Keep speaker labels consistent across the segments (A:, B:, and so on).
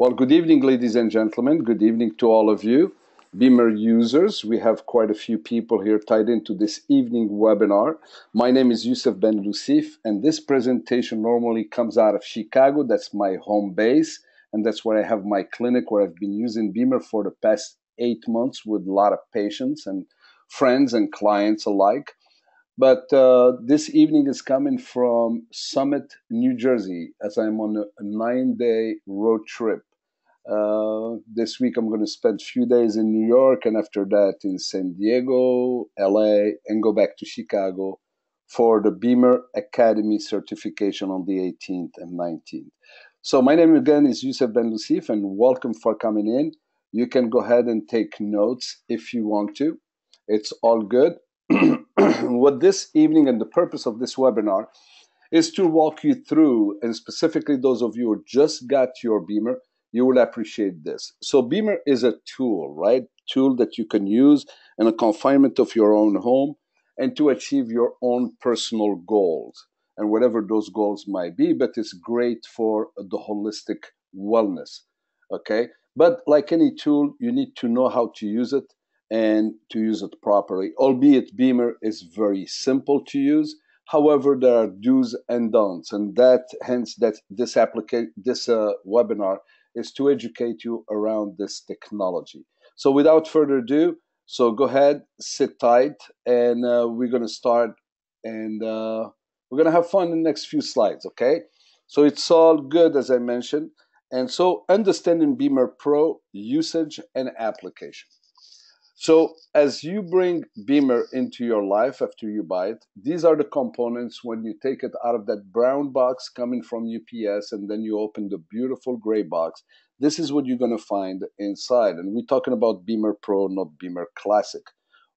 A: Well, good evening, ladies and gentlemen. Good evening to all of you, BEMER users. We have quite a few people here tied into this evening webinar. My name is Youssef Ben Lucif, and this presentation normally comes out of Chicago. That's my home base, and that's where I have my clinic, where I've been using BEMER for the past 8 months with a lot of patients and friends and clients alike. But this evening is coming from Summit, New Jersey, as I'm on a 9-day road trip. This week I'm going to spend a few days in New York, and after that in San Diego, LA, and go back to Chicago for the BEMER Academy certification on the 18th and 19th. So my name again is Youssef Ben Lucif, and welcome for coming in. You can go ahead and take notes if you want to. It's all good. What this evening and the purpose of this webinar is to walk you through, and specifically those of you who just got your BEMER, you will appreciate this. So BEMER is a tool, right? Tool that you can use in the confinement of your own home and to achieve your own personal goals and whatever those goals might be, but it's great for the holistic wellness, okay? But like any tool, you need to know how to use it and to use it properly, albeit BEMER is very simple to use. However, there are do's and don'ts, and hence this webinar is to educate you around this technology. So without further ado, so go ahead, sit tight, and we're going to start, and we're going to have fun in the next few slides, okay? So it's all good, as I mentioned. And so understanding BEMER Pro usage and application. So as you bring BEMER into your life after you buy it, these are the components when you take it out of that brown box coming from UPS, and then you open the beautiful gray box. This is what you're going to find inside. And we're talking about BEMER Pro, not BEMER Classic.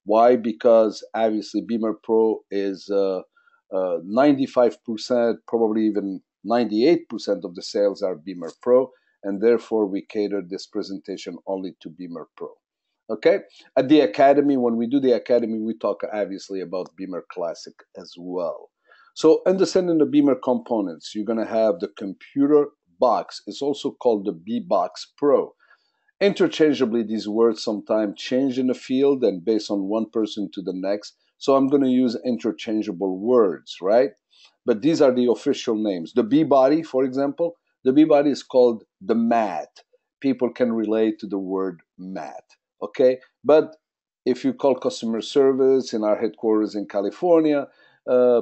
A: Why? Because obviously BEMER Pro is 95%, probably even 98% of the sales are BEMER Pro, and therefore we cater this presentation only to BEMER Pro. Okay, at the Academy, when we do the Academy, we talk obviously about BEMER Classic as well. So understanding the BEMER components, you're going to have the computer box. It's also called the B-Box Pro. Interchangeably, these words sometimes change in the field and based on one person to the next. So I'm going to use interchangeable words, right? But these are the official names. The B-Body, for example, the B-Body is called the mat. People can relate to the word mat. Okay, but if you call customer service in our headquarters in California,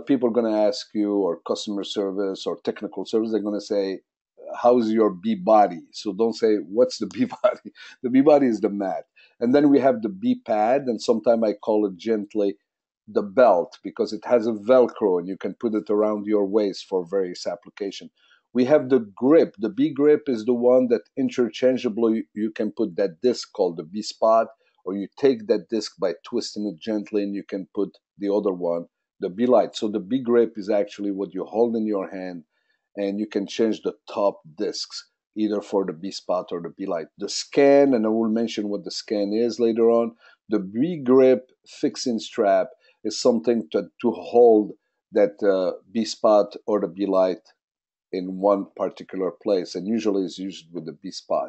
A: people are going to ask you, or customer service or technical service, they're going to say, how's your B-Body? So don't say, what's the B-Body? The B-Body is the mat. And then we have the B-Pad, and sometimes I call it gently the belt because it has a Velcro and you can put it around your waist for various applications. We have the grip. The B grip is the one that interchangeably you can put that disc called the B spot, or you take that disc by twisting it gently and you can put the other one, the B light. So the B grip is actually what you hold in your hand, and you can change the top discs either for the B spot or the B light. The scan, and I will mention what the scan is later on. The B grip fixing strap is something to hold that B spot or the B light in one particular place, and usually is used with the B spot.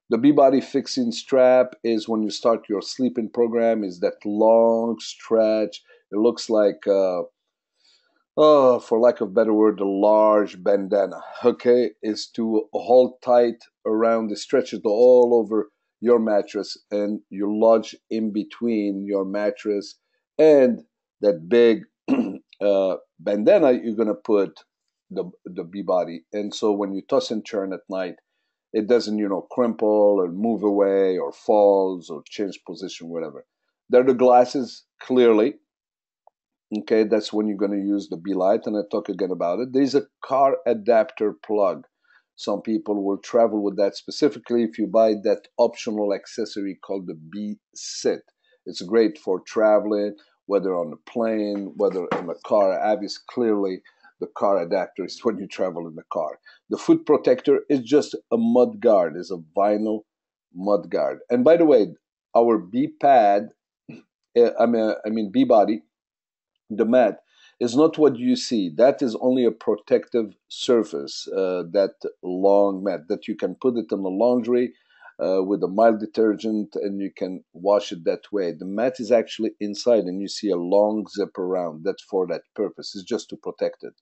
A: The B-Body fixing strap is when you start your sleeping program, is that long stretch. It looks like, for lack of a better word, a large bandana, okay? Is to hold tight around the stretches all over your mattress, and you lodge in between your mattress and that big bandana you're going to put the B-Body. And so when you toss and turn at night, it doesn't, crimple or move away or falls or change position, whatever. They're the glasses, clearly. Okay, that's when you're going to use the B-Light, and I talk again about it. There's a car adapter plug. Some people will travel with that, specifically if you buy that optional accessory called the B-Sit. It's great for traveling, whether on a plane, whether in a car. Obviously, clearly, the car adapter is when you travel in the car. The foot protector is just a mud guard, is a vinyl mud guard. And by the way, our B-Pad, B-Body, the mat, is not what you see. That is only a protective surface, that long mat that you can put it in the laundry with a mild detergent and you can wash it that way. The mat is actually inside and you see a long zip around. That's for that purpose. It's just to protect it.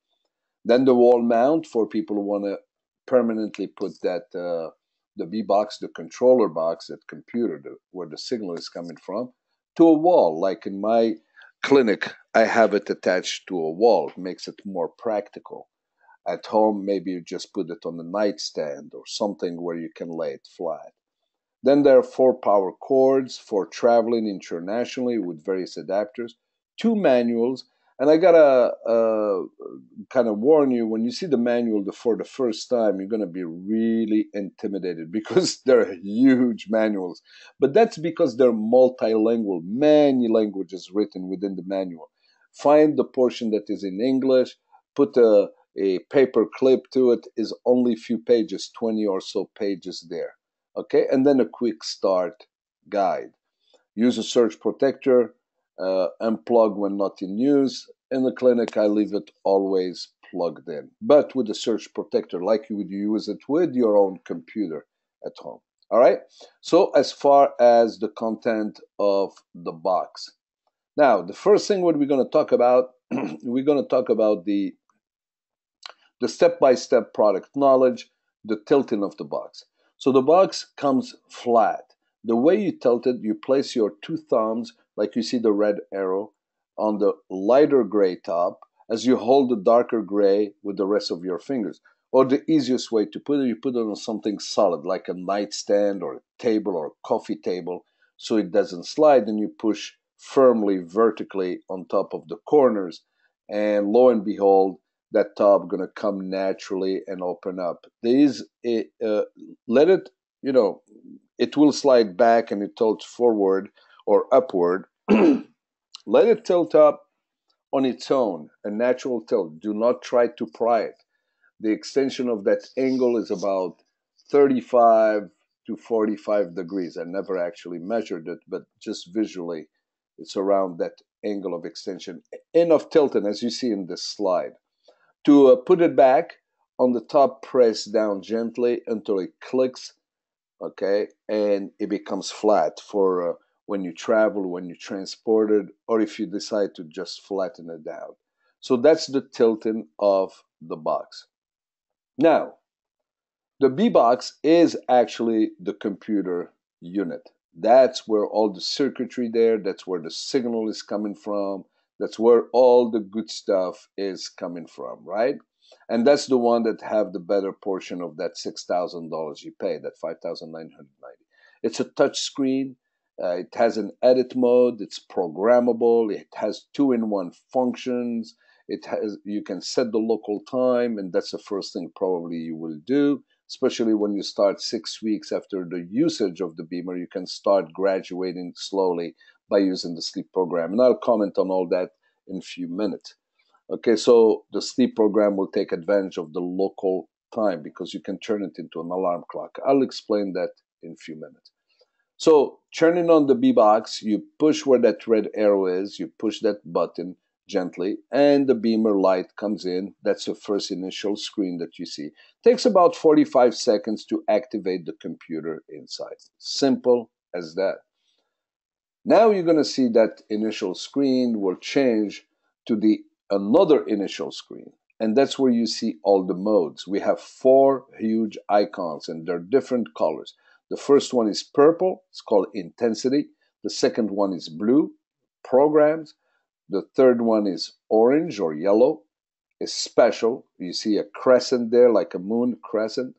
A: Then the wall mount for people who want to permanently put that the B box, the controller box, that computer where the signal is coming from, to a wall. Like in my clinic, I have it attached to a wall. It makes it more practical. At home, maybe you just put it on the nightstand or something where you can lay it flat. Then there are 4 power cords for traveling internationally with various adapters, 2 manuals, and I gotta kind of warn you, when you see the manual for the first time, you're gonna be really intimidated because they're huge manuals. But that's because they're multilingual, many languages written within the manual. Find the portion that is in English, put a paper clip to it, is only a few pages, 20 or so pages there. Okay, and then a quick start guide. Use a surge protector, unplug when not in use. In the clinic, I leave it always plugged in, but with a surge protector, like you would use it with your own computer at home. All right, so as far as the content of the box. Now, the first thing what we're going to talk about, we're going to talk about the step-by-step product knowledge, the tilting of the box. So the box comes flat. The way you tilt it, you place your 2 thumbs, like you see the red arrow, on the lighter gray top as you hold the darker gray with the rest of your fingers. Or the easiest way to put it, you put it on something solid, like a nightstand or a table or a coffee table, so it doesn't slide, and you push firmly vertically on top of the corners. And lo and behold, that top gonna come naturally and open up. There is a let it, it will slide back and it tilts forward or upward. Let it tilt up on its own, a natural tilt. Do not try to pry it. The extension of that angle is about 35 to 45 degrees. I never actually measured it, but just visually, it's around that angle of extension and of tilting, as you see in this slide. To put it back on the top, press down gently until it clicks, okay, and it becomes flat for when you travel, when you transport it, or if you decide to just flatten it down. So that's the tilting of the box. Now, the B box is actually the computer unit. That's where all the circuitry there, that's where the signal is coming from, that's where all the good stuff is coming from, right? And that's the one that have the better portion of that $6,000 you pay, that $5,990. It's a touch screen. It has an edit mode. It's programmable. It has 2-in-1 functions. You can set the local time, and that's the first thing probably you will do, especially when you start 6 weeks after the usage of the BEMER. You can start graduating slowly by using the sleep program. And I'll comment on all that in a few minutes. Okay, so the sleep program will take advantage of the local time because you can turn it into an alarm clock. I'll explain that in a few minutes. So turning on the B box, you push where that red arrow is, you push that button gently, and the BEMER light comes in. That's the first initial screen that you see. It takes about 45 seconds to activate the computer inside. Simple as that. Now you're going to see that initial screen will change to another initial screen. And that's where you see all the modes. We have 4 huge icons, and they're different colors. The first one is purple. It's called intensity. The second one is blue, programs. The third one is orange or yellow, is special. You see a crescent there, like a moon crescent,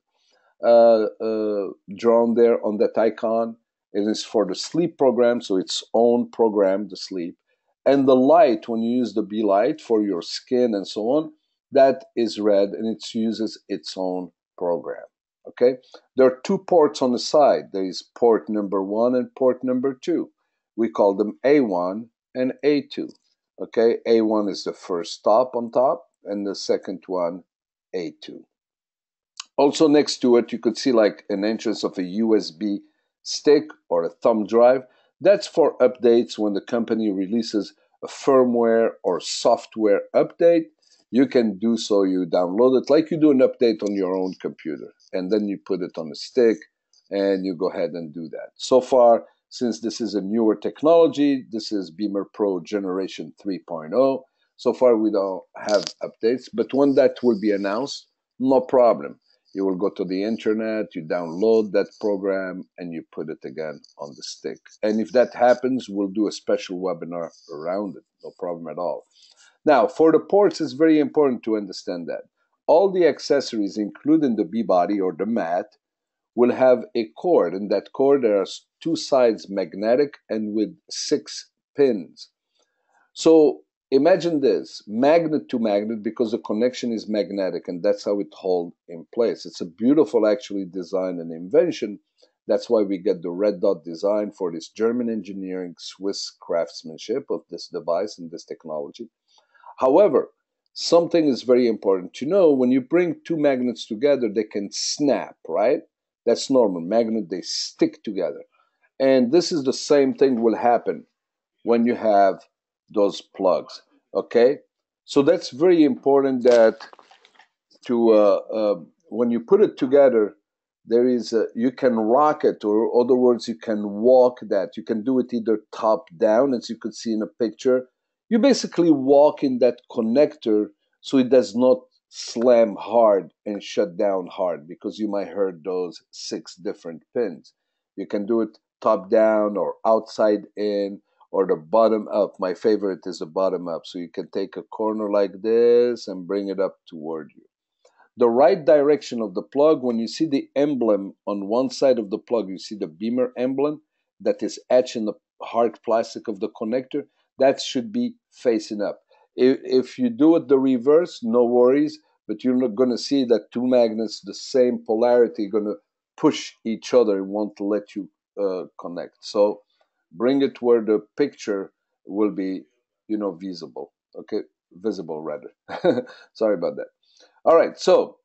A: drawn there on that icon. It is for the sleep program, so its own program, the sleep. And the light, when you use the B light for your skin and so on, that is red, and it uses its own program. Okay? There are 2 ports on the side. There is port number 1 and port number 2. We call them A1 and A2. Okay? A1 is the first stop on top, and the second one, A2. Also next to it, you could see like an entrance of a USB stick or a thumb drive. That's for updates when the company releases a firmware or software update, you can do so. You download it like you do an update on your own computer, and then you put it on a stick and you go ahead and do that. So far, since this is a newer technology, this is BEMER Pro Generation 3.0. So far, we don't have updates, but when that will be announced, no problem. You will go to the internet, you download that program, and you put it again on the stick. And if that happens, we'll do a special webinar around it. No problem at all. Now, for the ports, it's very important to understand that all the accessories, including the B-body or the mat, will have a cord. And that cord, there are two sides magnetic and with 6 pins. So imagine this, magnet to magnet, because the connection is magnetic, and that's how it holds in place. It's a beautiful, actually, design and invention. That's why we get the red dot design for this German engineering, Swiss craftsmanship of this device and this technology. However, something is very important to know. When you bring two magnets together, they can snap, right? That's normal. Magnet, they stick together. And this is the same thing will happen when you have those plugs, okay? So that's very important that when you put it together, there is you can rock it, or in other words, you can walk that. You can do it either top down, as you could see in a picture. You basically walk in that connector so it does not slam hard and shut down hard, because you might hurt those 6 different pins. You can do it top down or outside in or the bottom up. My favorite is the bottom up. So you can take a corner like this and bring it up toward you. The right direction of the plug, when you see the emblem on one side of the plug, you see the BEMER emblem that is etched in the hard plastic of the connector, that should be facing up. If you do it the reverse, no worries, but you're not going to see that two magnets, the same polarity, going to push each other and want to let you connect. So bring it where the picture will be, visible. Okay, visible rather. Sorry about that. All right, so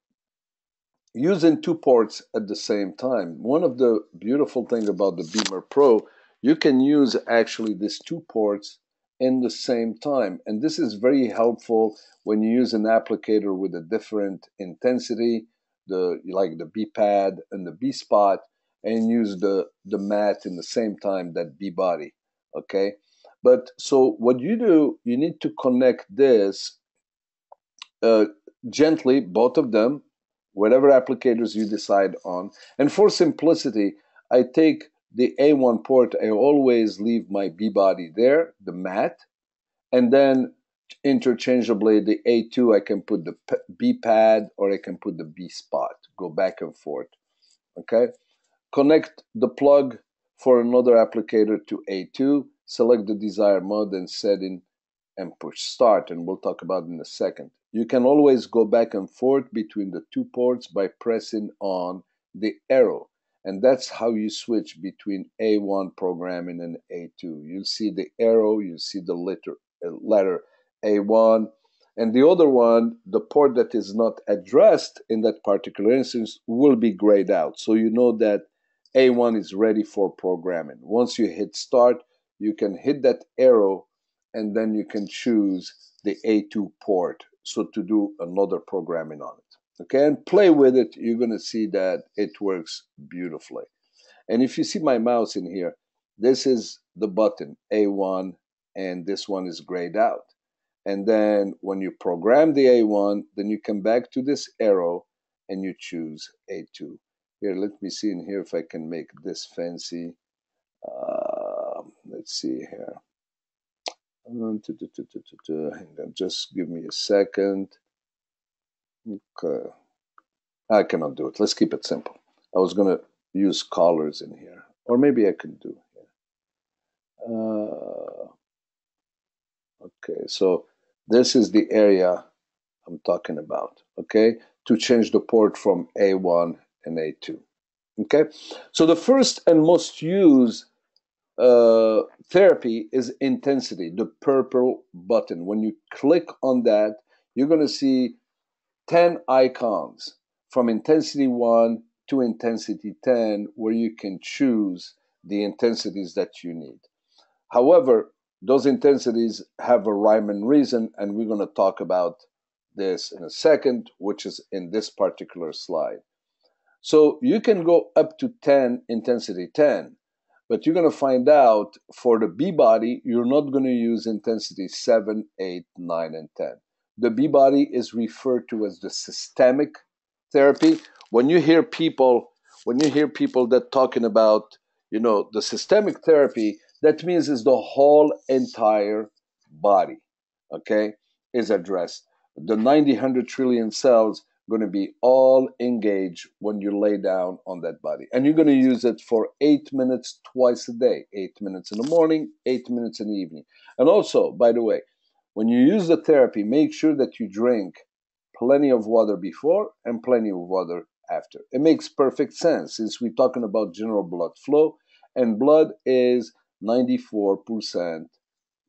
A: using 2 ports at the same time. One of the beautiful things about the BEMER Pro, you can use actually these 2 ports in the same time. And this is very helpful when you use an applicator with a different intensity, like the B pad and the B spot, and use the mat in the same time, that B body, okay? But so what you do, you need to connect this gently, both of them, whatever applicators you decide on. And for simplicity, I take the A1 port, I always leave my B body there, the mat, and then interchangeably the A2, I can put the B pad or I can put the B spot, go back and forth, okay? Connect the plug for another applicator to A2, select the desired mode and setting, and push start, and we'll talk about it in a second. You can always go back and forth between the 2 ports by pressing on the arrow, and that's how you switch between A1 programming and A2. You'll see the arrow, you see the letter A1, and the other one, the port that is not addressed in that particular instance, will be grayed out. So you know that A1 is ready for programming. Once you hit start, you can hit that arrow and then you can choose the A2 port, so to do another programming on it. Okay, and play with it. You're going to see that it works beautifully. And if you see my mouse in here, this is the button A1, and this one is grayed out. And then when you program the A1, then you come back to this arrow and you choose A2. Here, let me see in here if I can make this fancy. Let's see here. Hang on, just give me a second. Okay. I cannot do it. Let's keep it simple. I was going to use colors in here, or maybe I can do here. Okay, so this is the area I'm talking about, okay, to change the port from A1 and A2. Okay, so the first and most used therapy is intensity, the purple button. When you click on that, you're going to see 10 icons from intensity 1 to intensity 10, where you can choose the intensities that you need. However, Those intensities have a rhyme and reason, and we're going to talk about this in a second, which is in this particular slide. So you can go up to 10, intensity 10, but you're going to find out for the B body, you're not going to use intensity 7, 8, 9, and 10. The B body is referred to as the systemic therapy. When you hear people, that talking about, the systemic therapy, that means is the whole entire body, okay, is addressed. The 90, 100 trillion cells going to be all engaged when you lay down on that body. And you're going to use it for 8 minutes twice a day, 8 minutes in the morning, 8 minutes in the evening. And also, by the way, when you use the therapy, make sure that you drink plenty of water before and plenty of water after. It makes perfect sense since we're talking about general blood flow, and blood is 94%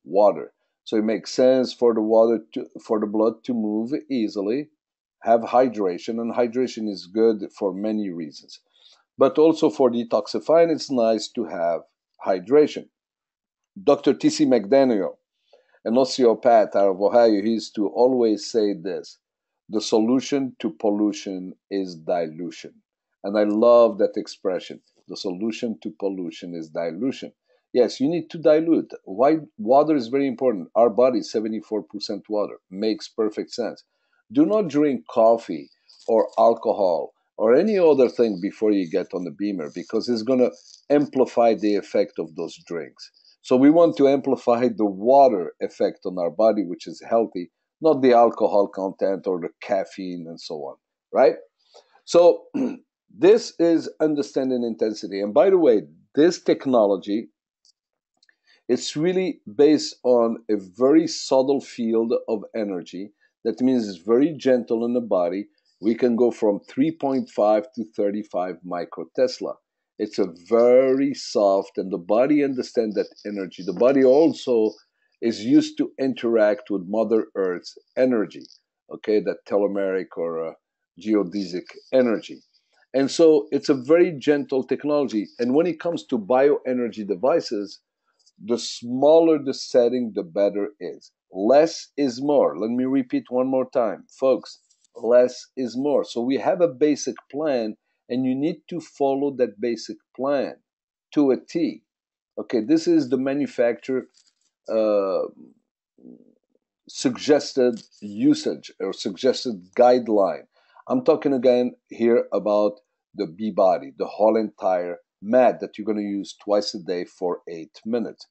A: water. So it makes sense for the blood to move easily, have hydration, and hydration is good for many reasons. But also for detoxifying, it's nice to have hydration. Dr. T.C. McDaniel, an osteopath out of Ohio, he used to always say this: the solution to pollution is dilution. And I love that expression. The solution to pollution is dilution. Yes, you need to dilute. Why? Water is very important. Our body is 74% water. Makes perfect sense. Do not drink coffee or alcohol or any other thing before you get on the BEMER, because it's going to amplify the effect of those drinks. So we want to amplify the water effect on our body, which is healthy, not the alcohol content or the caffeine and so on, right? So this is understanding intensity. And by the way, this technology, it's really based on a very subtle field of energy. That means it's very gentle in the body. We can go from 3.5 to 35 microtesla. It's a very soft, and the body understands that energy. The body also is used to interact with Mother Earth's energy, okay, that telomeric or geodesic energy. And so it's a very gentle technology. And when it comes to bioenergy devices, the smaller the setting, the better is. Less is more. Let me repeat one more time, folks. Less is more. So we have a basic plan, and you need to follow that basic plan to a T. Okay, this is the manufacturer uh, suggested usage or suggested guideline. I'm talking again here about the B body, the whole entire mat that you're going to use twice a day for 8 minutes.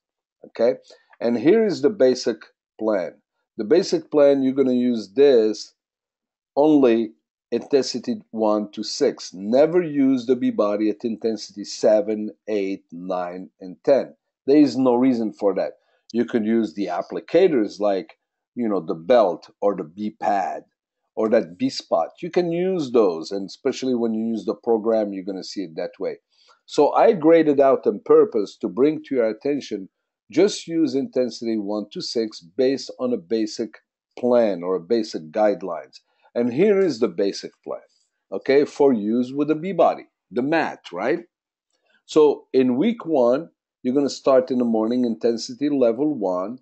A: Okay, and here is the basic plan. The basic plan, you're going to use this only intensity 1 to 6. Never use the B body at intensity 7, 8, 9, and 10. There is no reason for that. You could use the applicators like, the belt or the B pad or that B spot. You can use those, and especially when you use the program, you're going to see it that way. So I graded out on purpose to bring to your attention, just use intensity 1 to 6 based on a basic plan or a basic guidelines. And here is the basic plan, okay, for use with the B body, the mat, right? So in week 1, you're going to start in the morning, intensity level 1,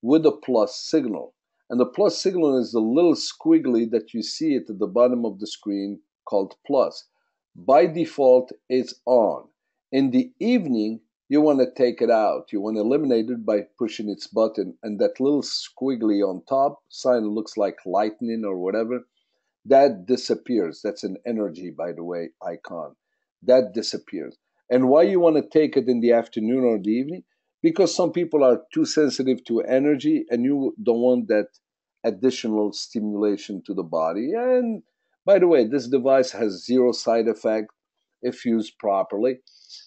A: with a plus signal. And the plus signal is the little squiggly that you see at the bottom of the screen called plus. By default, it's on. In the evening, you want to take it out. You want to eliminate it by pushing its button. And that little squiggly on top, sign looks like lightning or whatever, that disappears. That's an energy, by the way, icon. That disappears. And why you want to take it in the afternoon or the evening? Because some people are too sensitive to energy and you don't want that additional stimulation to the body. And by the way, this device has zero side effect if used properly.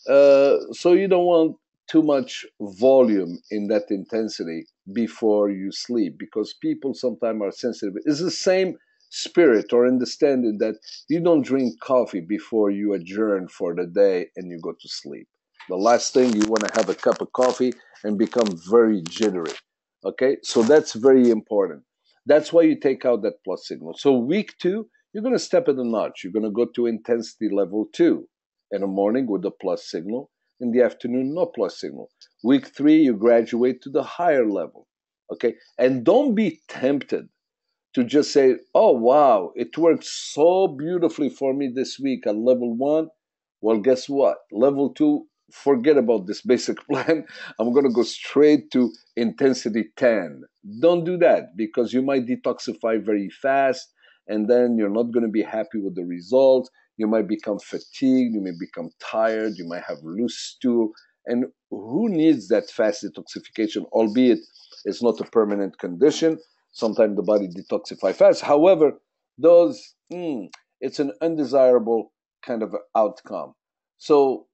A: So you don't want too much volume in that intensity before you sleep, because people sometimes are sensitive. It's the same spirit or understanding that you don't drink coffee before you adjourn for the day and you go to sleep. The last thing you want to have a cup of coffee and become very jittery. Okay, so that's very important. That's why you take out that plus signal. So week 2, you're going to step it a notch. You're going to go to intensity level 2 in the morning with the plus signal. in the afternoon, no plus signal. Week 3, you graduate to the higher level. Okay, and don't be tempted to just say, oh, wow, it worked so beautifully for me this week at level 1. Well, guess what? Level 2, forget about this basic plan. I'm going to go straight to intensity 10. Don't do that, because you might detoxify very fast, and then you're not going to be happy with the results. You might become fatigued. You may become tired. You might have loose stool. And who needs that fast detoxification, albeit it's not a permanent condition? Sometimes the body detoxify fast. However, those it's an undesirable kind of outcome. So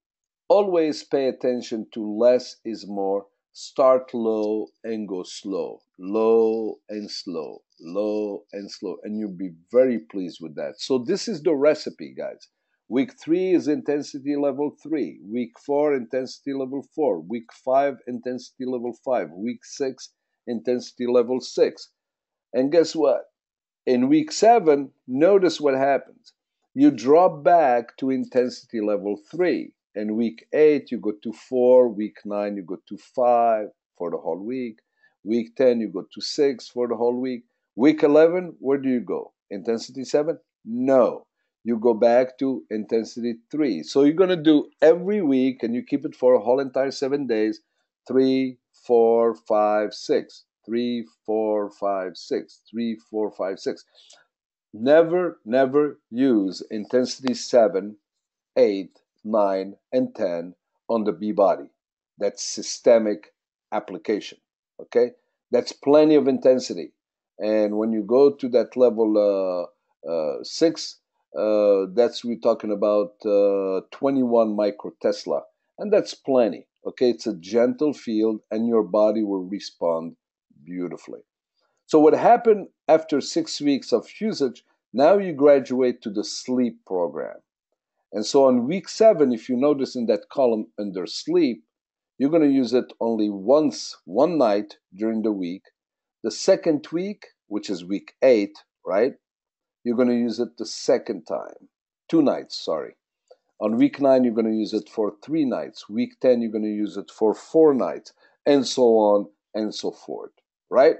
A: always pay attention to less is more. Start low and go slow, low and slow, low and slow, and you'll be very pleased with that. So this is the recipe, guys. Week 3 is intensity level 3. Week 4, intensity level 4. Week 5, intensity level 5. Week 6, intensity level 6. And guess what? In week 7, notice what happens. You drop back to intensity level 3. In week 8, you go to 4. Week 9, you go to 5 for the whole week. Week 10, you go to 6 for the whole week. Week 11, where do you go? Intensity 7? No. You go back to intensity 3. So you're going to do every week, and you keep it for a whole entire 7 days, 3, 4, 5, 6. 3, 4, 5, 6. 3, 4, 5, 6. Never use intensity 7, 8, 9, and 10 on the B body. That's systemic application. Okay? That's plenty of intensity. And when you go to that level 6, that's we're talking about 21 microtesla. And that's plenty. Okay? It's a gentle field, and your body will respond beautifully. So what happened after 6 weeks of usage, now you graduate to the sleep program. And so on week 7, if you notice in that column under sleep, you're going to use it only once, one night during the week. The second week, which is week 8, right? You're going to use it the second time. 2 nights, sorry. On week 9, you're going to use it for 3 nights. Week 10, you're going to use it for 4 nights, and so on and so forth, right?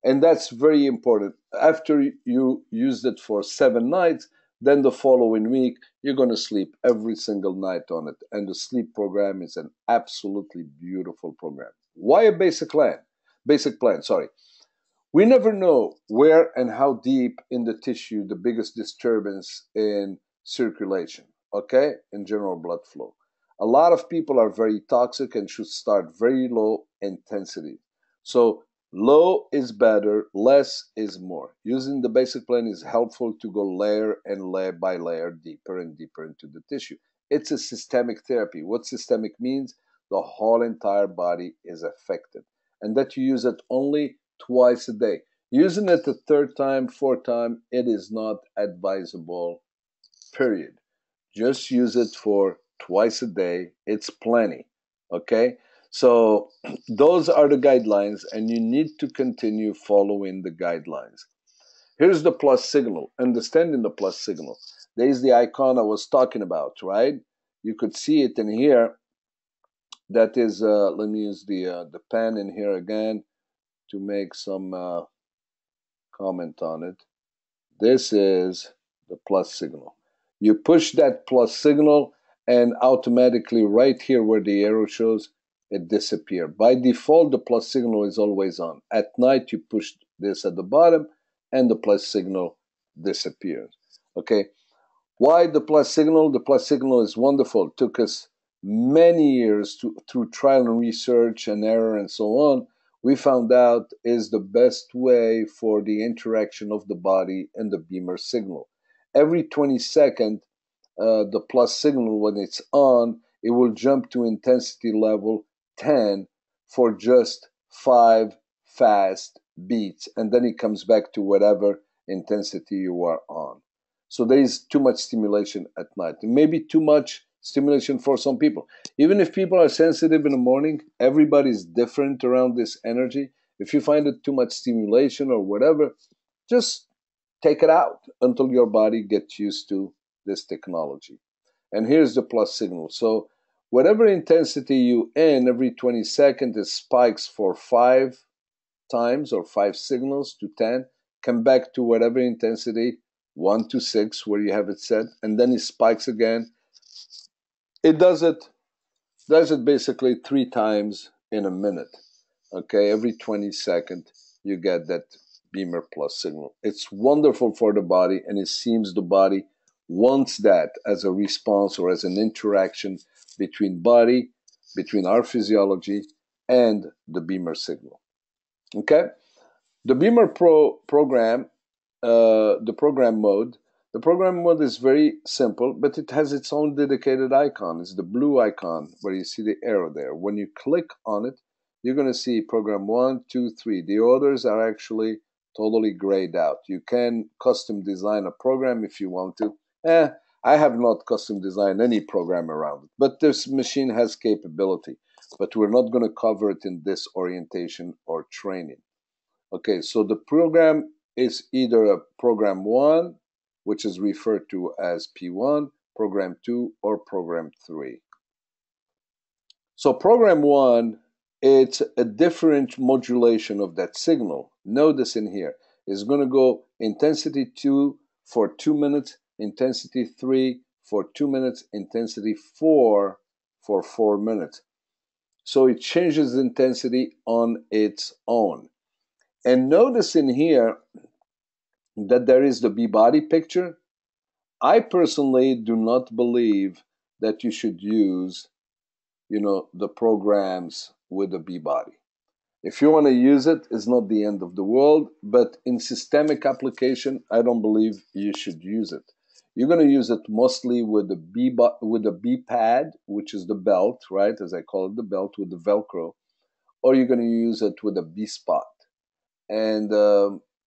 A: And that's very important. After you used it for 7 nights, then the following week, you're going to sleep every single night on it. And the sleep program is an absolutely beautiful program. Why a basic plan? Basic plan, sorry. We never know where and how deep in the tissue the biggest disturbance in circulation, okay, in general blood flow. A lot of people are very toxic and should start very low intensity. So low is better, less is more. Using the basic plan is helpful to go layer and layer by layer deeper and deeper into the tissue. It's a systemic therapy. What systemic means? The whole entire body is affected, and that you use it only twice a day. Using it a third time, fourth time, it is not advisable, period. Just use it for twice a day. It's plenty, okay? So those are the guidelines, and you need to continue following the guidelines. Here's the plus signal. Understanding the plus signal. There's the icon I was talking about, right? You could see it in here. That is, let me use the pen in here again to make some comment on it. This is the plus signal. You push that plus signal, and automatically right here where the arrow shows, it disappears. By default, the plus signal is always on. At night, you push this at the bottom, and the plus signal disappears. Okay. Why the plus signal? The plus signal is wonderful. It took us many years through trial and research and error and so on. We found out is the best way for the interaction of the body and the BEMER signal. Every 20 seconds, the plus signal, when it's on, it will jump to intensity level 10 for just 5 fast beats, and then it comes back to whatever intensity you are on. So there is too much stimulation at night. It may be too much stimulation for some people. Even if people are sensitive in the morning, everybody's different around this energy. If you find it too much stimulation or whatever, just take it out until your body gets used to this technology. And here's the plus signal. So whatever intensity you in, every 20 seconds it spikes for 5 times or 5 signals to 10, come back to whatever intensity, 1 to 6 where you have it set, and then it spikes again. It does it basically 3 times in a minute. Okay, every 20 seconds you get that BEMER plus signal. It's wonderful for the body, and it seems the body wants that as a response or as an interaction between our physiology and the BEMER signal. Okay, the BEMER Pro program, the program mode is very simple, but it has its own dedicated icon. It's the blue icon where you see the arrow there. When you click on it, you're going to see program 1, 2, 3. The others are actually totally grayed out. You can custom design a program if you want to. I have not custom designed any program around it, but this machine has capability. But we're not going to cover it in this orientation or training. Okay, so the program is either a program 1, which is referred to as P1, program 2, or program 3. So program 1, it's a different modulation of that signal. Notice in here, it's going to go intensity 2 for 2 minutes, intensity 3 for 2 minutes, intensity 4 for 4 minutes. So it changes intensity on its own. And notice in here that there is the B-body picture. I personally do not believe that you should use, the programs with the B-body. If you want to use it, it's not the end of the world, but in systemic application, I don't believe you should use it. You're going to use it mostly with the B-pad, which is the belt, right? As I call it, the belt with the Velcro, or you're going to use it with a B-spot. And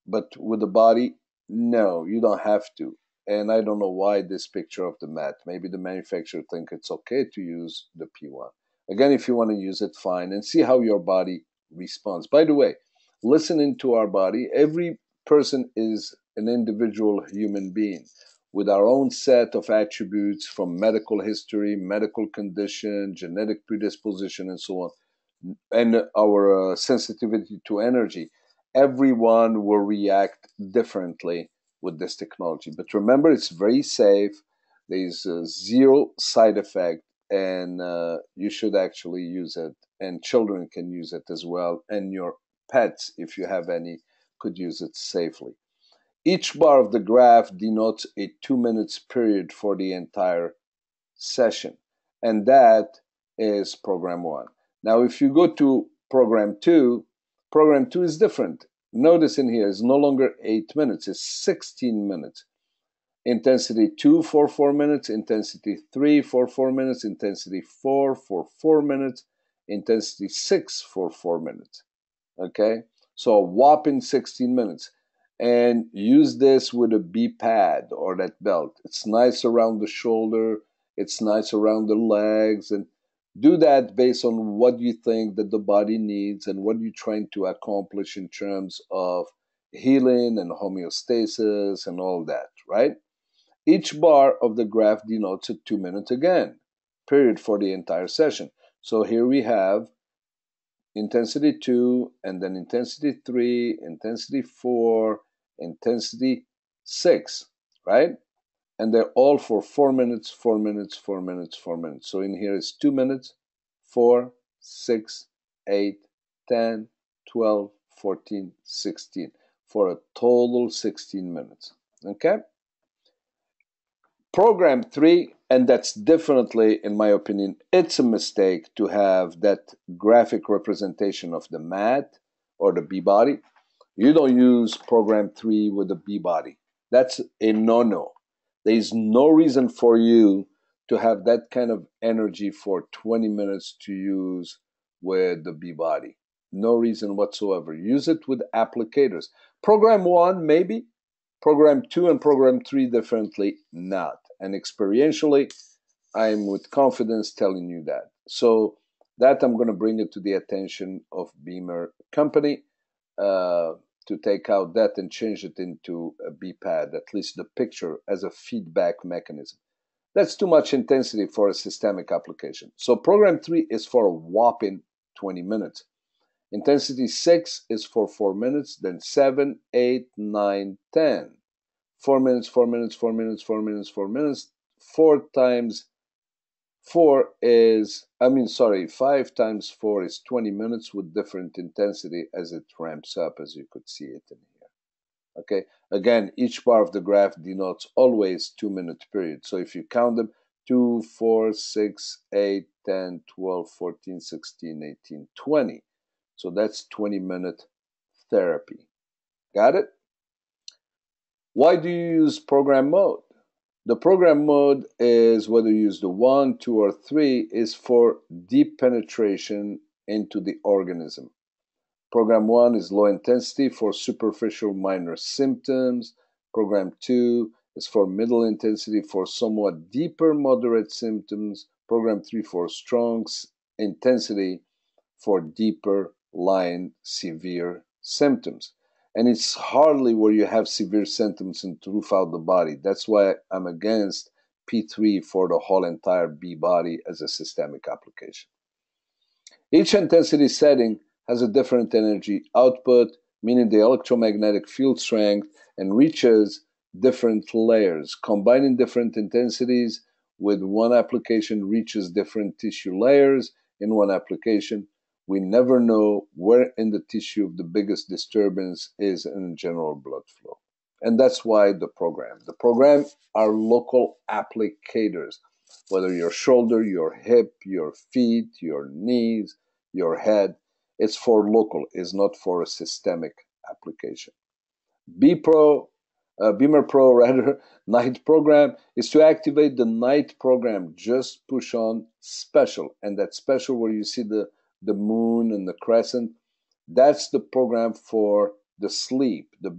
A: but with the body, no, you don't have to. And I don't know why this picture of the mat. Maybe the manufacturer think it's okay to use the P1. Again, if you want to use it, fine, and see how your body responds. By the way, listening to our body, every person is an individual human being with our own set of attributes from medical history, medical condition, genetic predisposition, and so on, and our sensitivity to energy. Everyone will react differently with this technology. But remember, it's very safe. There's zero side effect, and you should actually use it. And children can use it as well. And your pets, if you have any, could use it safely. Each bar of the graph denotes a 2 minutes period for the entire session. And that is program 1. Now, if you go to program 2 is different. Notice in here, it's no longer 8 minutes, it's 16 minutes. Intensity 2 for 4 minutes, intensity 3 for 4 minutes, intensity 4 for 4 minutes, intensity 6 for 4 minutes. Okay? So a whopping 16 minutes. And use this with a B-pad or that belt. It's nice around the shoulder, it's nice around the legs, and do that based on what you think that the body needs and what you're trying to accomplish in terms of healing and homeostasis and all that, right? Each bar of the graph denotes a 2 minutes again, period for the entire session. So here we have intensity 2, and then intensity 3, intensity 4, intensity 6, right? And they're all for 4 minutes, 4 minutes, 4 minutes, 4 minutes. So in here is 2 minutes, 4, 6, 8, 10, 12, 14, 16, for a total 16 minutes. Okay? Program 3, and that's definitely, in my opinion, it's a mistake to have that graphic representation of the mat or the B-body. You don't use program 3 with the B-body. That's a no-no. There is no reason for you to have that kind of energy for 20 minutes to use with the B-body. No reason whatsoever. Use it with applicators. Program 1, maybe. Program 2 and program 3, definitely not. And experientially, I'm with confidence telling you that. So that I'm going to bring it to the attention of BEMER company to take out that and change it into a B-pad, at least the picture as a feedback mechanism. That's too much intensity for a systemic application. So program 3 is for a whopping 20 minutes. Intensity 6 is for 4 minutes, then 7, 8, 9, 10. 4 minutes, 4 minutes, 4 minutes, 4 minutes, 4 minutes. 4 times 4 is, 5 times 4 is 20 minutes with different intensity as it ramps up, as you could see it in here. Okay, again, each bar of the graph denotes always 2-minute period. So if you count them, 2, 4, 6, 8, 10, 12, 14, 16, 18, 20. So that's 20-minute therapy. Got it? Why do you use program mode? The program mode is, whether you use the 1, 2, or 3, is for deep penetration into the organism. Program 1 is low intensity for superficial minor symptoms. Program 2 is for middle intensity for somewhat deeper moderate symptoms. Program 3 for strong intensity for deeper lying severe symptoms. And it's hardly where you have severe symptoms and throughout the body. That's why I'm against P3 for the whole entire B body as a systemic application. Each intensity setting has a different energy output, meaning the electromagnetic field strength, and reaches different layers. Combining different intensities with one application reaches different tissue layers in one application. We never know where in the tissue the biggest disturbance is in general blood flow. And that's why the program are local applicators, whether your shoulder, your hip, your feet, your knees, your head. It's for local, it's not for a systemic application. BEMER Pro rather, night program is to activate the night program. Just push on special, and that special where you see the moon and the crescent, that's the program for the sleep. The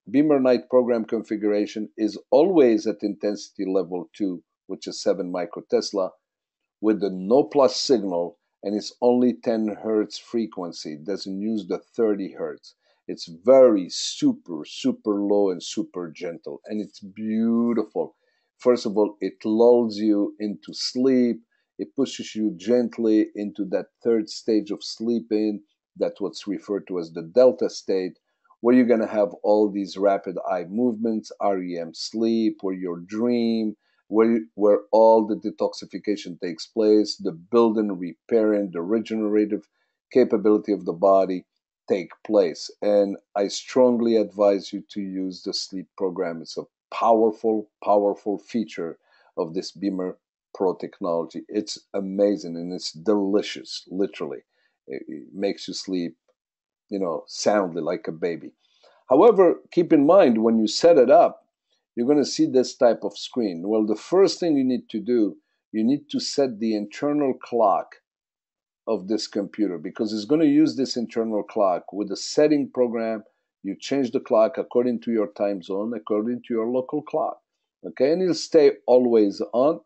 A: BEMER night program configuration is always at intensity level 2, which is 7 microtesla, with the no plus signal, and it's only 10 hertz frequency. It doesn't use the 30 hertz. It's very super low and super gentle, and it's beautiful. First of all, it lulls you into sleep. It pushes you gently into that third stage of sleeping. That's what's referred to as the delta state, where you're going to have all these rapid eye movements, REM sleep, where your dream, where all the detoxification takes place, the building, repairing, the regenerative capability of the body take place. And I strongly advise you to use the sleep program. It's a powerful feature of this BEMER Pro technology. It's amazing and it's delicious, literally. It makes you sleep, soundly like a baby. However, keep in mind when you set it up, you're going to see this type of screen. Well, the first thing you need to do, you need to set the internal clock of this computer, because it's going to use this internal clock. With the setting program, you change the clock according to your time zone, according to your local clock. Okay, and it'll stay always on.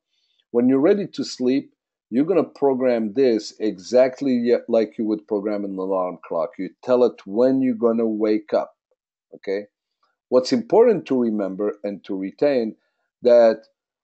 A: When you're ready to sleep, you're going to program this exactly like you would program an alarm clock. You tell it when you're going to wake up. Okay, what's important to remember and to retain, that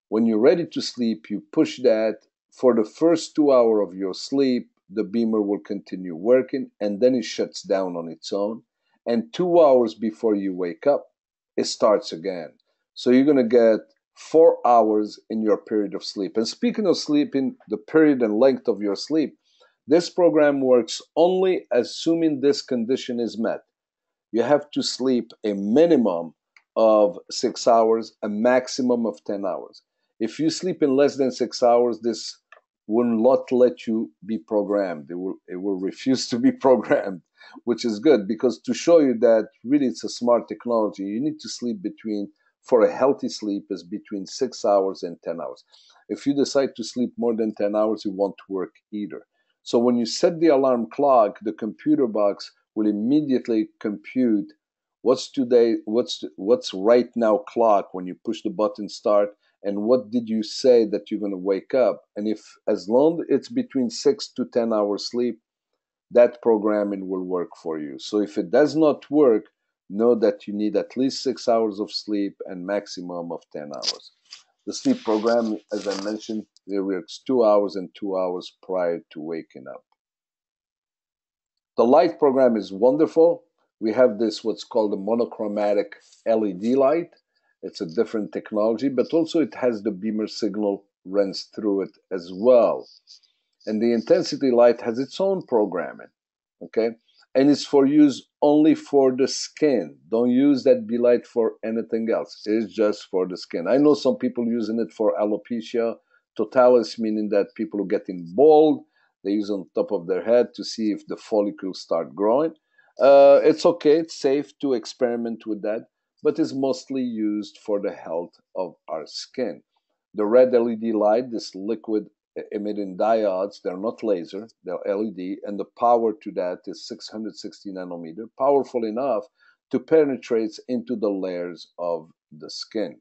A: when you're ready to sleep, you push that. For the first 2 hours of your sleep, the BEMER will continue working, and then it shuts down on its own. And 2 hours before you wake up, it starts again. So you're going to get 4 hours in your period of sleep. And speaking of sleeping, the period and length of your sleep, this program works only assuming this condition is met. You have to sleep a minimum of 6 hours, a maximum of 10 hours. If you sleep in less than 6 hours, this will not let you be programmed. It will refuse to be programmed, which is good, because to show you that really it's a smart technology, you need to sleep for a healthy sleep is between 6 hours and 10 hours. If you decide to sleep more than 10 hours, it won't work either. So when you set the alarm clock, the computer box will immediately compute what's right now clock when you push the button start, and what did you say that you're going to wake up. And if, as long as it's between 6 to 10 hours sleep, that programming will work for you. So if it does not work, know that you need at least 6 hours of sleep and maximum of 10 hours. The sleep program, as I mentioned, it works 2 hours and 2 hours prior to waking up. The light program is wonderful. We have this what's called a monochromatic LED light. It's a different technology, but also it has the BEMER signal runs through it as well. And the intensity light has its own programming, okay? And it's for use only for the skin. Don't use that B light for anything else. It's just for the skin. I know some people using it for alopecia totalis, meaning that people who get in bald, they use on top of their head to see if the follicles start growing. It's okay, it's safe to experiment with that, but it's mostly used for the health of our skin. The red LED light, this liquid emitting diodes, they're not laser, they're LED, and the power to that is 660 nanometer, powerful enough to penetrate into the layers of the skin.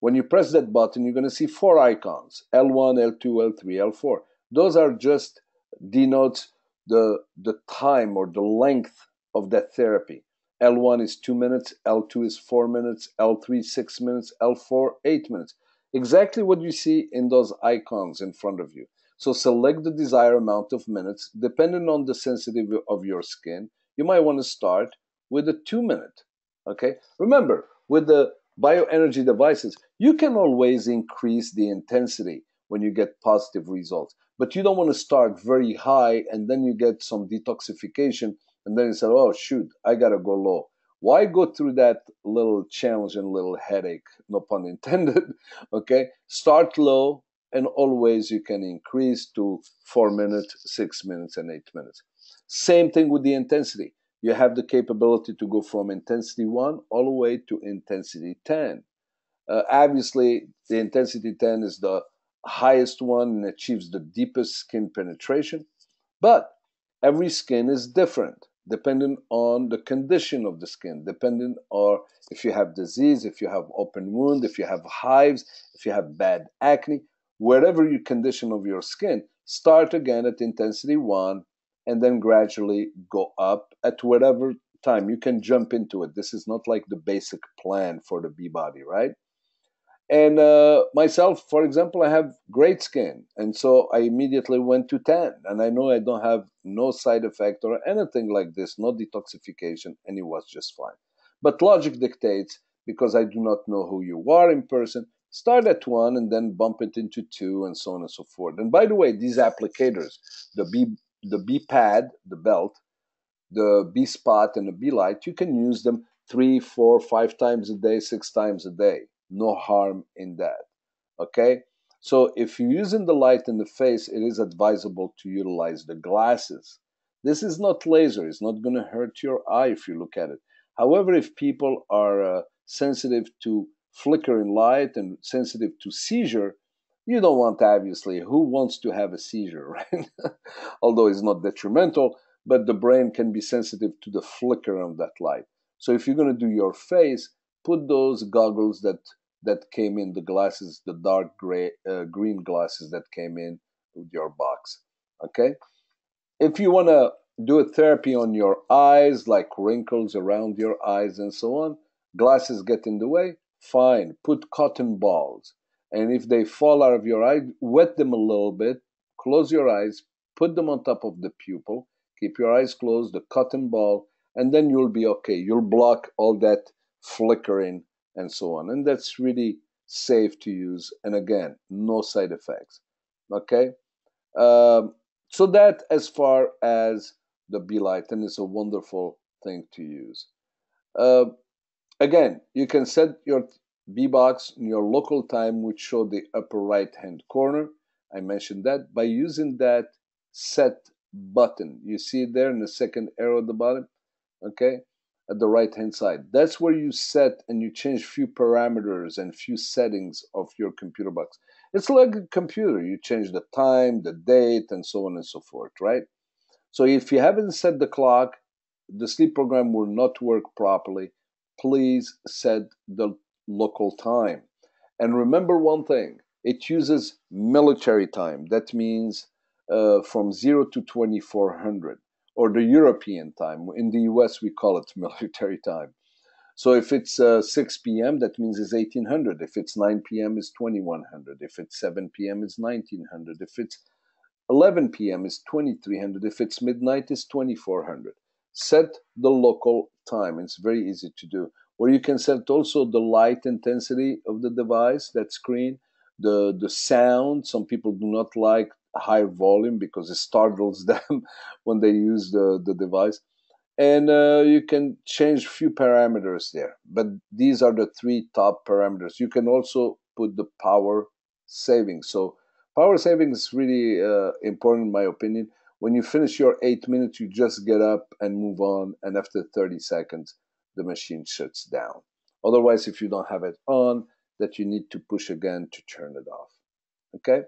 A: When you press that button, you're going to see four icons, L1, L2, L3, L4. Those are just denotes the time or the length of that therapy. L1 is 2 minutes, L2 is 4 minutes, L3 6 minutes, L4 8 minutes. Exactly what you see in those icons in front of you. So select the desired amount of minutes. Depending on the sensitivity of your skin, you might want to start with a 2 minute. Okay? Remember, with the bioenergy devices, you can always increase the intensity when you get positive results. But you don't want to start very high and then you get some detoxification and then you say, oh, shoot, I got to go low. Why go through that little challenge and little headache? No pun intended. Okay? Start low and always you can increase to 4 minutes, 6 minutes, and 8 minutes. Same thing with the intensity. You have the capability to go from intensity 1 all the way to intensity 10. Obviously, the intensity 10 is the highest one and achieves the deepest skin penetration. But every skin is different, depending on the condition of the skin, depending on if you have disease, if you have open wound, if you have hives, if you have bad acne, wherever your condition of your skin, start again at intensity 1 and then gradually go up at whatever time. You can jump into it. This is not like the basic plan for the B body, right? And myself, for example, I have great skin. And so I immediately went to 10. And I know I don't have no side effect or anything like this, no detoxification, and it was just fine. But logic dictates, because I do not know who you are in person, start at 1 and then bump it into 2 and so on and so forth. And by the way, these applicators, the B pad, the belt, the B spot and the B light, you can use them 3, 4, 5 times a day, 6 times a day. No harm in that. Okay? So if you're using the light in the face, it is advisable to utilize the glasses. This is not laser. It's not going to hurt your eye if you look at it. However, if people are sensitive to flickering light and sensitive to seizure, you don't want, obviously, who wants to have a seizure, right? Although it's not detrimental, but the brain can be sensitive to the flicker of that light. So if you're going to do your face, put those goggles that came in, the glasses, the dark gray, green glasses that came in with your box. Okay. If you want to do a therapy on your eyes, like wrinkles around your eyes and so on, glasses get in the way, fine. Put cotton balls. And if they fall out of your eye, wet them a little bit, close your eyes, put them on top of the pupil, keep your eyes closed, the cotton ball, and then you'll be okay. You'll block all that flickering and so on. And that's really safe to use. And again, no side effects. Okay? So that as far as the B light, and it's a wonderful thing to use. Uh, Again, you can set your B box in your local time, which show the upper right hand corner. I mentioned that by using that set button. You see it there in the second arrow at the bottom, okay, at the right hand side. That's where you set and you change few parameters and few settings of your computer box. It's like a computer. You change the time, the date, and so on and so forth, right? So if you haven't set the clock, the sleep program will not work properly. Please set the local time. And remember one thing, it uses military time. That means from 0 to 2400, or the European time. In the US, we call it military time. So if it's 6 p.m., that means it's 1800. If it's 9 p.m., it's 2100. If it's 7 p.m., it's 1900. If it's 11 p.m. is 2300. If it's midnight, it's 2400. Set the local time. It's very easy to do. Or you can set also the light intensity of the device, that screen, the sound. Some people do not like high volume because it startles them when they use the device. And you can change few parameters there, but these are the three top parameters. You can also put the power saving. So power saving is really important in my opinion. When you finish your 8 minutes, you just get up and move on, and after 30 seconds the machine shuts down. Otherwise, if you don't have it on, that you need to push again to turn it off. Okay.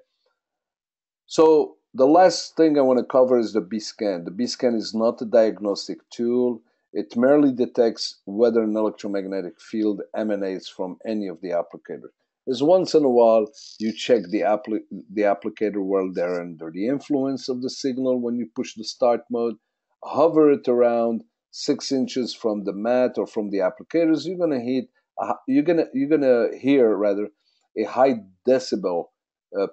A: So the last thing I want to cover is the B-scan. The B-scan is not a diagnostic tool. It merely detects whether an electromagnetic field emanates from any of the applicators. Is once in a while you check the applicator while they're under the influence of the signal. When you push the start mode, hover it around 6 inches from the mat or from the applicators. You're gonna hear rather a high decibel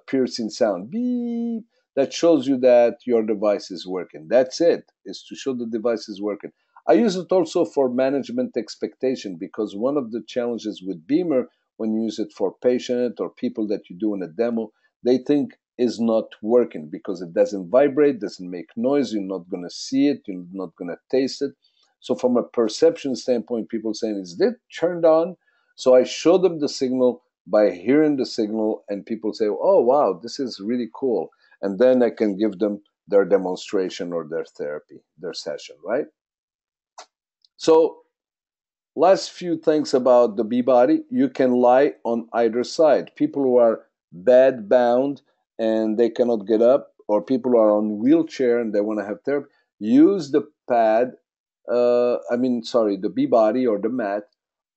A: piercing sound, beep, that shows you that your device is working. That's it. It's to show the device is working. I use it also for management expectation, because one of the challenges with BEMER, when you use it for patient or people that you do in a demo, they think is not working because it doesn't vibrate, doesn't make noise. You're not going to see it. You're not going to taste it. So from a perception standpoint, people saying, is this turned on? So I show them the signal by hearing the signal, and people say, oh, wow, this is really cool. And then I can give them their demonstration or their therapy, their session, right? So last few things about the B-body. You can lie on either side. People who are bed bound and they cannot get up, or people who are on wheelchair and they want to have therapy, use the pad, the B-body or the mat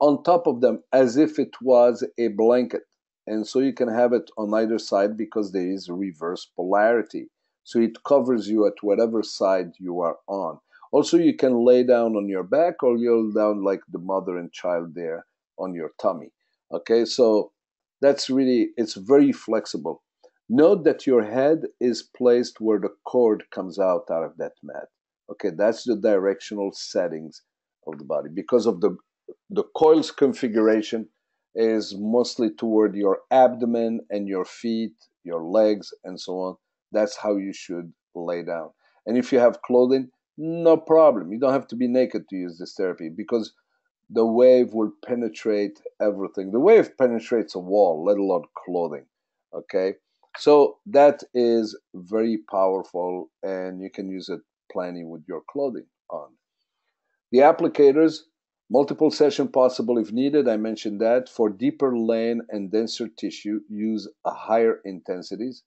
A: on top of them as if it was a blanket. And so you can have it on either side because there is reverse polarity. So it covers you at whatever side you are on. Also, you can lay down on your back or you'll down like the mother and child there on your tummy. Okay, so it's very flexible. Note that your head is placed where the cord comes out of that mat. Okay, that's the directional settings of the body. Because of the coil's configuration is mostly toward your abdomen and your feet, your legs, and so on. That's how you should lay down. And if you have clothing, no problem. You don't have to be naked to use this therapy because the wave will penetrate everything. The wave penetrates a wall, let alone clothing. Okay? So that is very powerful, and you can use it plenty with your clothing on. The applicators, multiple session possible if needed. I mentioned that. For deeper lane and denser tissue, use a higher intensities.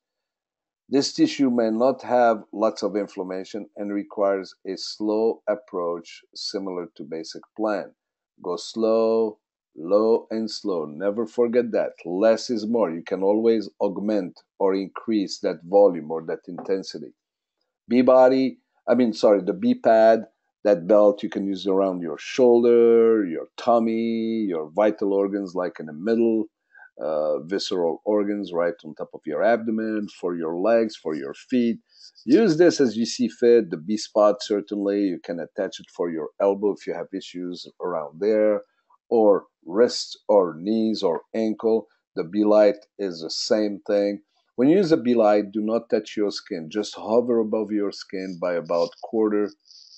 A: This tissue may not have lots of inflammation and requires a slow approach similar to basic plan. Go slow, low, and slow. Never forget that. Less is more. You can always augment or increase that volume or that intensity. The B pad, that belt you can use around your shoulder, your tummy, your vital organs like in the middle, visceral organs right on top of your abdomen, for your legs, for your feet. Use this as you see fit. The B spot, certainly, you can attach it for your elbow if you have issues around there, or wrist or knees or ankle. The B light is the same thing. When you use a B light, do not touch your skin. Just hover above your skin by about quarter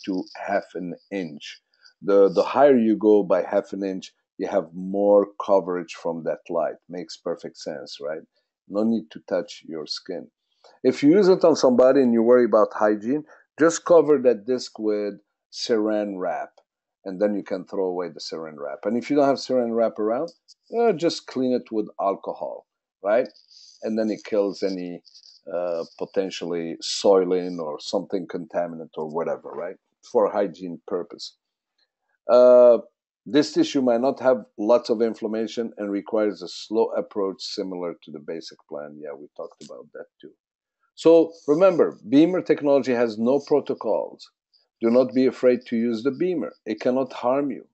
A: to half an inch. The higher you go by half an inch, you have more coverage from that light. Makes perfect sense, right? No need to touch your skin. If you use it on somebody and you worry about hygiene, just cover that disc with saran wrap, and then you can throw away the saran wrap. And if you don't have saran wrap around, just clean it with alcohol, right? And then it kills any potentially soiling or something contaminant or whatever, right? For hygiene purpose. Uh, this tissue might not have lots of inflammation and requires a slow approach similar to the basic plan. Yeah, we talked about that too. So remember, BEMER technology has no protocols. Do not be afraid to use the BEMER. It cannot harm you.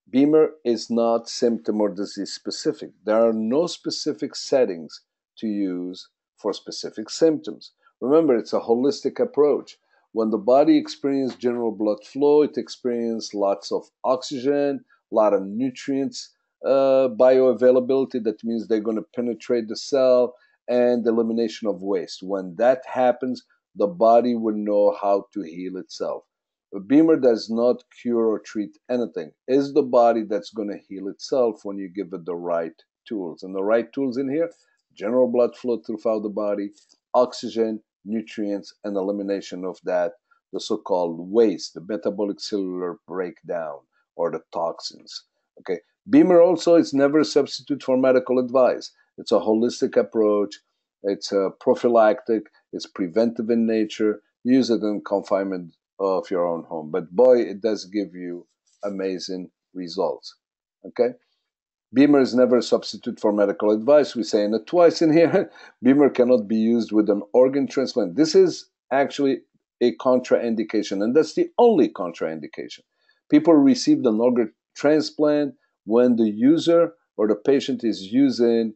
A: BEMER is not symptom or disease specific. There are no specific settings to use for specific symptoms. Remember, it's a holistic approach. When the body experiences general blood flow, it experiences lots of oxygen, a lot of nutrients, bioavailability. That means they're going to penetrate the cell, and elimination of waste. When that happens, the body will know how to heal itself. BEMER does not cure or treat anything. It's the body that's going to heal itself when you give it the right tools. And the right tools in here: general blood flow throughout the body, oxygen, nutrients, and elimination of that, the so called waste, the metabolic cellular breakdown, or the toxins. Okay. BEMER also is never a substitute for medical advice. It's a holistic approach, it's a prophylactic, it's preventive in nature. Use it in confinement of your own home. But boy, it does give you amazing results. Okay? BEMER is never a substitute for medical advice. We're saying it twice in here. BEMER cannot be used with an organ transplant. This is actually a contraindication, and that's the only contraindication. People receive an organ transplant when the user or the patient is using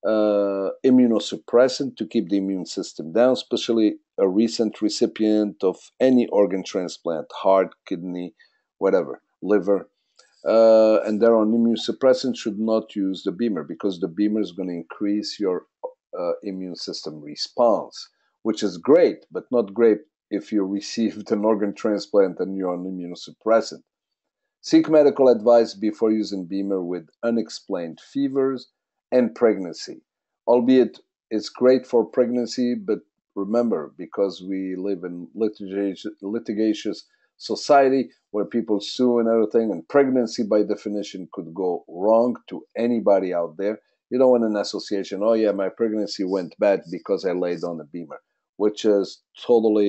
A: immunosuppressant to keep the immune system down, especially a recent recipient of any organ transplant, heart, kidney, whatever, liver, and they're on immunosuppressant, should not use the BEMER, because the BEMER is going to increase your immune system response, which is great, but not great if you received an organ transplant and you're on immunosuppressant. Seek medical advice before using BEMER with unexplained fevers and pregnancy. Albeit it's great for pregnancy, but remember, because we live in litigious society where people sue and everything, and pregnancy by definition could go wrong to anybody out there. You don't want an association, oh yeah, my pregnancy went bad because I laid on a BEMER, which is total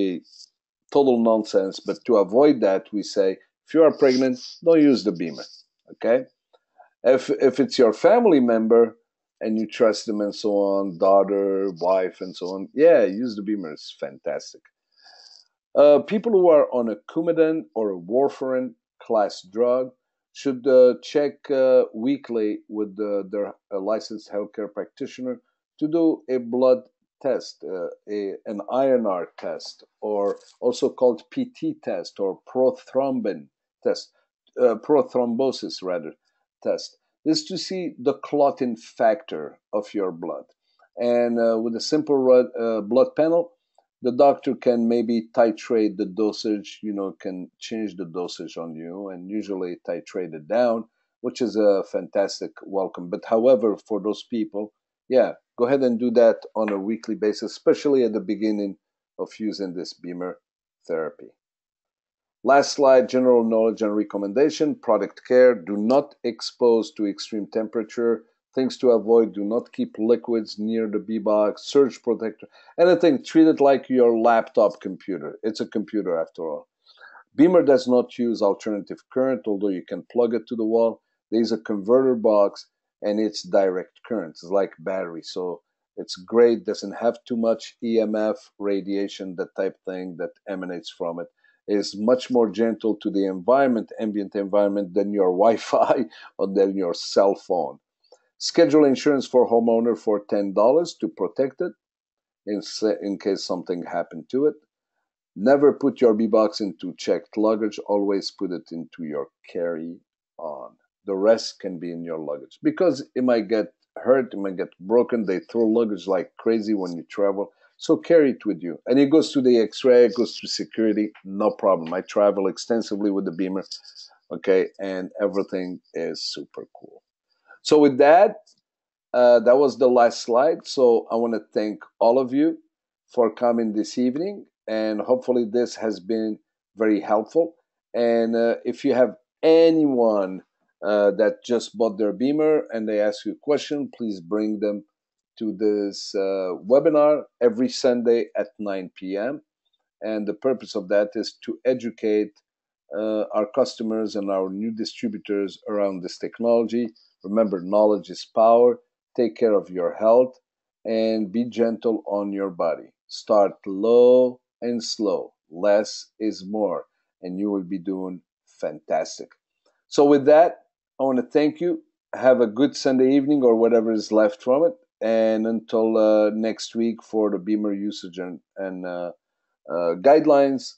A: nonsense. But to avoid that, we say, if you are pregnant, don't use the BEMER. Okay? If it's your family member and you trust them and so on, daughter, wife, and so on, yeah, use the BEMER. It's fantastic. People who are on a Coumadin or a warfarin class drug should check weekly with their licensed healthcare practitioner to do a blood test, an INR test, or also called PT test or prothrombin test, prothrombosis rather test. This is to see the clotting factor of your blood. And with a simple blood panel, the doctor can maybe titrate the dosage, can change the dosage on you and usually titrate it down, which is a fantastic welcome. But however, for those people, yeah, go ahead and do that on a weekly basis, especially at the beginning of using this BEMER therapy. Last slide, general knowledge and recommendation. Product care: do not expose to extreme temperature. Things to avoid: do not keep liquids near the B-box. Surge protector, anything, treat it like your laptop computer. It's a computer after all. BEMER does not use alternative current, although you can plug it to the wall. There's a converter box and it's direct current. It's like battery. So it's great, doesn't have too much EMF, radiation, that type thing that emanates from it. Is much more gentle to the environment, ambient environment, than your Wi-Fi or than your cell phone. Schedule insurance for homeowner for $10 to protect it in case something happened to it. Never put your B-box into checked luggage. Always put it into your carry-on. The rest can be in your luggage because it might get hurt, it might get broken. They throw luggage like crazy when you travel. So carry it with you. And it goes to the X-ray, it goes to security, no problem. I travel extensively with the BEMER, okay, and everything is super cool. So with that, that was the last slide. So I want to thank all of you for coming this evening, and hopefully this has been very helpful. And if you have anyone that just bought their BEMER and they ask you a question, please bring them to this webinar every Sunday at 9 p.m. And the purpose of that is to educate our customers and our new distributors around this technology. Remember, knowledge is power. Take care of your health and be gentle on your body. Start low and slow. Less is more, and you will be doing fantastic. So with that, I want to thank you. Have a good Sunday evening or whatever is left from it. And until next week for the BEMER usage and guidelines,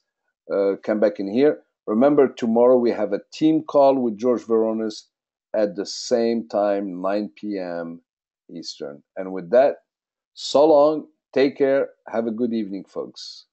A: come back in here. Remember, tomorrow we have a team call with George Veronis at the same time, 9 p.m. Eastern. And with that, so long. Take care. Have a good evening, folks.